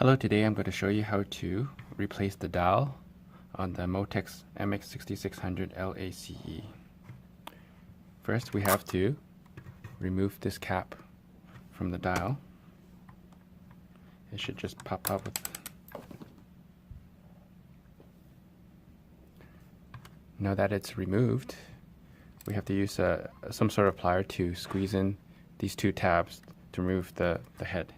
Hello, today I'm going to show you how to replace the dial on the MX-6600L'aCe. First, we have to remove this cap from the dial. It should just pop out with. Now that it's removed, we have to use some sort of plier to squeeze in these two tabs to remove the head.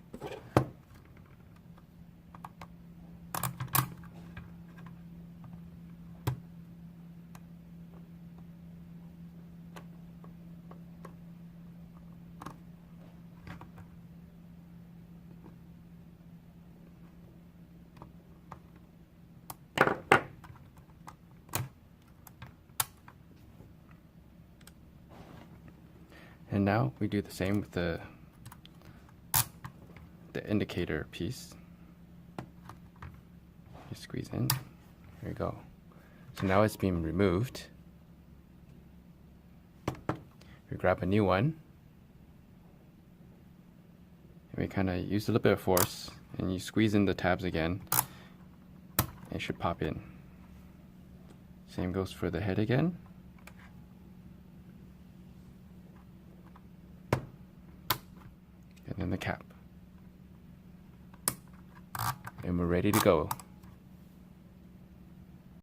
And now we do the same with the indicator piece. Just squeeze in. There you go. So now it's being removed. We grab a new one. And we kind of use a little bit of force, and you squeeze in the tabs again. And it should pop in. Same goes for the head again. And then the cap. And we're ready to go.